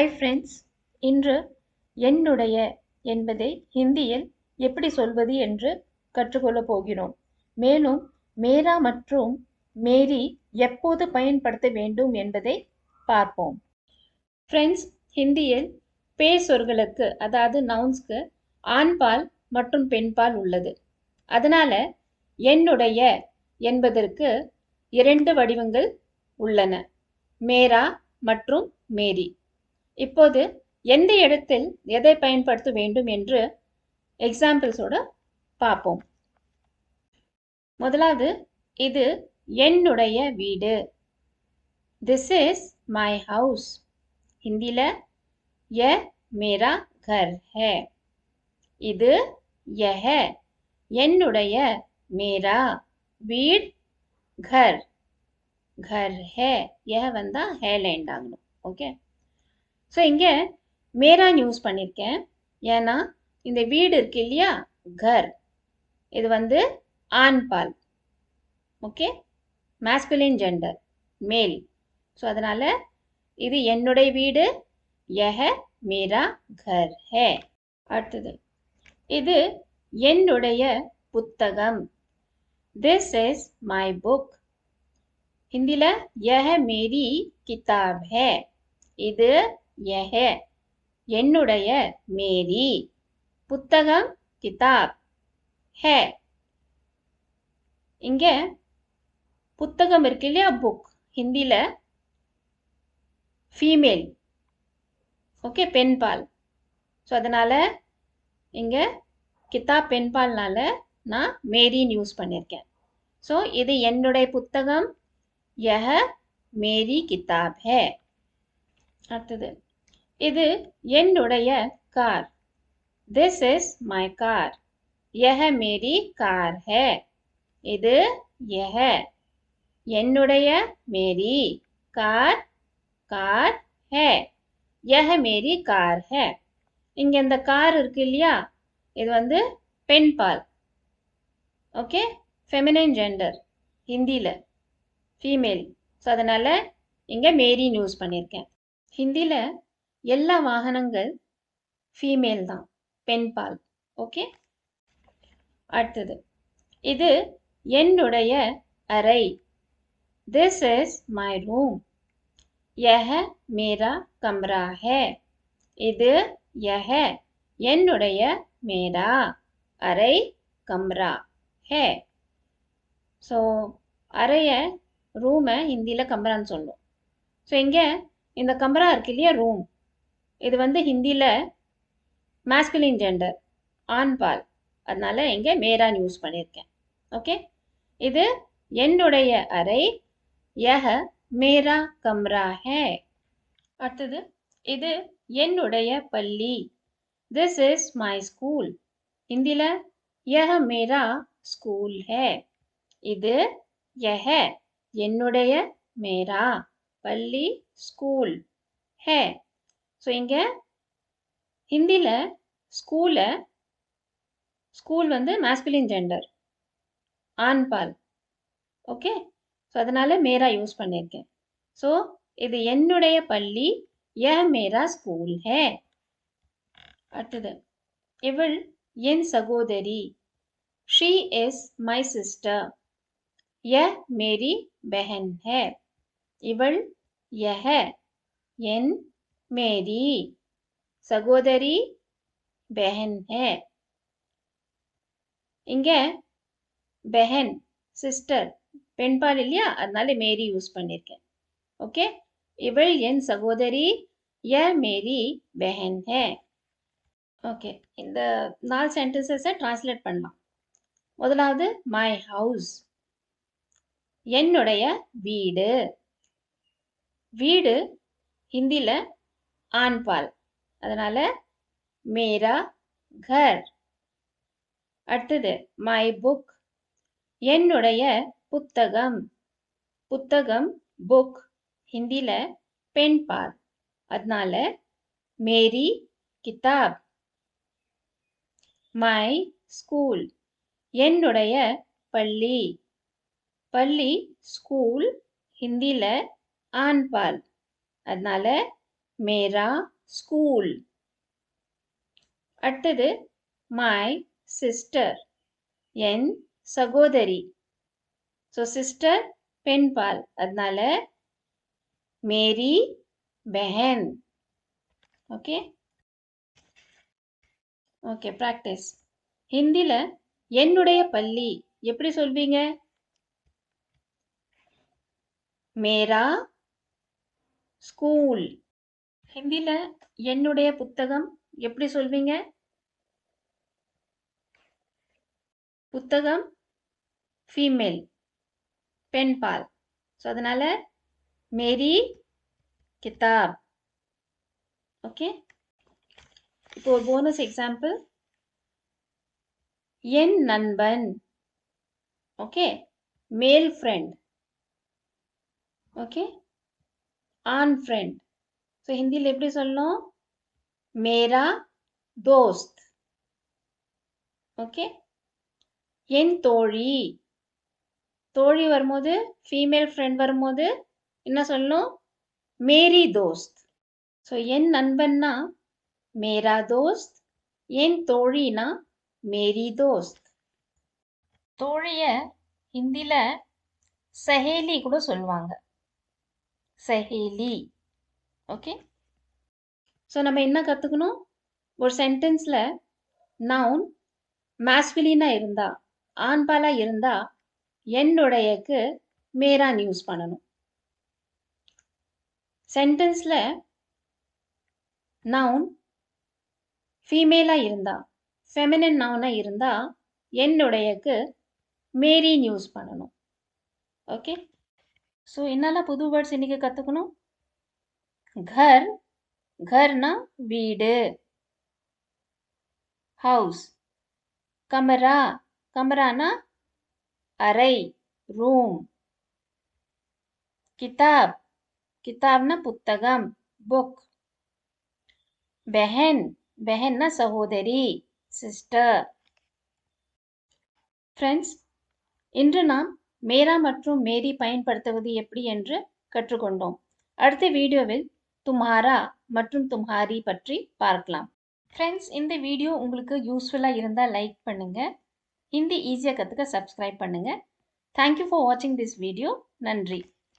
Hi friends, இன்று என்னுடைய என்பதை ஹிந்தியில் எப்படி சொல்வது என்று கற்றுக்கொள்ளப் போகிறோம். மேலும் மேரா மற்றும் மேரி எப்போது பயன்படுத்த வேண்டும் என்பதை பார்ப்போம். ஃப்ரெண்ட்ஸ், ஹிந்தியில் பேர் சொற்களுக்கு அதாவது நவுன்ஸ்க்கு ஆண்பால் மற்றும் பெண்பால் உள்ளது. அதனால என்னுடைய என்பதற்கு 2 வடிவங்கள் உள்ளன, மேரா மற்றும் மேரி. இப்போது எந்த இடத்தில் எதை பயன்படுத்த வேண்டும் என்று எக்ஸாம்பிள்ஸோட பார்ப்போம். முதலாவது, இது என்னுடைய வீடு. This is my house. ஹிந்தில ये मेरा घर है. இது यह என்னுடைய मेरा வீடு घर घर है. यह வந்தா है லேண்ட் ஆகணும். ஓகே, ஸோ இங்கே மேரான் யூஸ் பண்ணியிருக்கேன். ஏன்னா இந்த வீடு இருக்கு இல்லையா, கர், இது வந்து ஆண்பால். ஓகே, மேஸ்குலின் ஜெண்டர், மேல். ஸோ அதனால் இது என்னுடைய வீடு, யஹ மேரா கர் ஹே. அடுத்தது, இது என்னுடைய புத்தகம். This is my book. ஹிந்தியில் யஹ மேரி கிதாப் ஹே. இது यह என்னுடைய மேரி புத்தகம் கிதாப் है. இங்க புத்தகம் இருக்கு இல்லையா, புக், ஹிந்தில ஃபீமேல். ஓகே, பெண்பால். ஸோ அதனால இங்க கிதாப் பெண்பால்னால நான் மேரின்னு யூஸ் பண்ணியிருக்கேன். ஸோ இது என்னுடைய புத்தகம், यह மேரி கிதாப் है. அடுத்தது, இது என்னுடைய car. This is my car. यह मेरी कार है. இது यह என்னுடைய मेरी कार कार है. यह मेरी कार है. இங்க இந்த கார் இருக்கு இல்லையா, இது வந்து பெண்பால். ஓகே, ஃபெமினைன் ஜெண்டர், ஹிந்தியில ஃபீமேல். ஸோ அதனால இங்க மேரின்னு யூஸ் பண்ணியிருக்கேன். ஹிந்தியில் எல்லா வாகனங்கள் ஃபீமேல் தான், பெண்பால். ஓகே, அடுத்தது, இது என்னுடைய அறை. This is my room. யஹ மேரா கம்ரா ஹே. இது யஹ என்னுடைய மேரா அறை கம்ரா ஹே. ஸோ அறைய ரூமை ஹிந்தியில் கம்ரான்னு சொல்லுவோம். ஸோ இங்கே இந்த கம்ரா இருக்கு இல்லையா, ரூம், இது வந்து ஹிந்தியில் மேஸ்குலின் ஜெண்டர், ஆண்பால். அதனால இங்கே மேரான் யூஸ் பண்ணியிருக்கேன். ஓகே, இது என்னுடைய அறை, யஹ மேரா கம்ரா ஹே. அடுத்தது, இது என்னுடைய பள்ளி. This is my school. ஹிந்தியில் யஹ மேரா ஸ்கூல் ஹே. இது யஹ என்னுடைய மேரா பள்ளி ஸ்கூல் ஹே. ஸோ இங்கே ஹிந்தியில் ஸ்கூல் வந்து மேஸ்குலின் ஜெண்டர், ஆண்பால். ஓகே, ஸோ அதனால மேரா யூஸ் பண்ணியிருக்கேன். ஸோ இது என்னுடைய பள்ளி, யஹ மேரா ஸ்கூல் ஹே. அடுத்தது, இவள் என் சகோதரி. She is my sister. யஹ மேரி பெஹன் ஹே. இவள் यह என் மேரி சகோதரி பெஹன் है. இங்க பெஹன் சிஸ்டர் பெண்பால் இல்லையா, அதனால மேரி யூஸ் பண்ணியிருக்கேன். ஓகே, இவள் என் சகோதரி, ய மேரி பெஹன் है. ஓகே, இந்த 4 சென்டென்சஸை டிரான்ஸ்லேட் பண்ணலாம். முதலாவது, மை ஹவுஸ், என்னுடைய வீடு. வீடு ஹிந்தியில் ஆண்பால், அதனால மேரா கர். அடுத்தது, மை புக், என்னுடைய புத்தகம். புத்தகம் புக் ஹிந்தியில் பெண்பால், அதனால மேரி கிதாப். மை ஸ்கூல், என்னுடைய பள்ளி. பள்ளி ஸ்கூல் ஹிந்தியில் ஆண்பால், அதனால மேரா school. அடுத்தது my sister, என் சகோதரி. ஸோ சிஸ்டர் பெண் பால், அதனால மேரி பெஹன். Okay okay practice. ஹிந்தியில் என்னுடைய பள்ளி எப்படி சொல்வீங்க? மேரா ஸ்கூல். ஹிந்தியில் என்னுடைய புத்தகம் எப்படி சொல்வீங்க? புத்தகம் ஃபீமேல், பெண் பால். ஸோ அதனால் மேரி கிதாப். ஓகே, இப்போ ஒரு போனஸ் எக்ஸாம்பிள். என் நண்பன். ஓகே, மேல் ஃப்ரெண்ட். ஓகே, ஆண் ஃப்ரெண்ட். ஸோ ஹிந்தியில் எப்படி சொல்லணும்? மேரா தோஸ்த். ஓகே, என் தோழி. தோழி வரும்போது, ஃபீமேல் ஃப்ரெண்ட் வரும்போது என்ன சொல்லணும்? மேரி தோஸ்த். ஸோ என் நண்பன்னா மேரா தோஸ்த், என் தோழினா மேரி தோஸ்த். தோழிய ஹிந்தியில் சஹேலி கூட சொல்லுவாங்க, சஹேலி. ஓகே, ஸோ நம்ம என்ன கற்றுக்கணும்? ஒரு சென்டென்ஸில் நவுன் மேஸ்குலினாக இருந்தா, ஆண்பாலாக இருந்தா என்னுடையக்கு மேரான்னு யூஸ் பண்ணணும். சென்டென்ஸில் நவுன் ஃபீமேலாக இருந்தா, ஃபெமினின் நவுனாக இருந்தா என்னுடையக்கு மேரின்னு யூஸ் பண்ணணும். ஓகே, ஸோ என்னெல்லாம் புது வேர்ட்ஸ் இன்னைக்கு கற்றுக்கணும்? கர், கர்னா வீடு, ஹவுஸ். கமரா, கமரானா அறை, ரூம். கிதாப், கிதாப்னா புத்தகம், புக். பெஹன், பெஹன்னா சகோதரி, சிஸ்டர். ஃப்ரெண்ட்ஸ், இன்று நாம் மேரா மற்றும் மேரி பயன்படுத்துவது எப்படி என்று கற்றுக்கொண்டோம். அடுத்த வீடியோவில் தும்ஹாரா மற்றும் தும்ஹாரி பற்றி பார்க்கலாம். ஃப்ரெண்ட்ஸ், இந்த வீடியோ உங்களுக்கு யூஸ்ஃபுல்லாக இருந்தால் லைக் பண்ணுங்கள். ஹிந்தி ஈஸியாக கற்றுக்க சப்ஸ்கிரைப் பண்ணுங்கள். தேங்க்யூ ஃபார் வாட்சிங் திஸ் வீடியோ. நன்றி.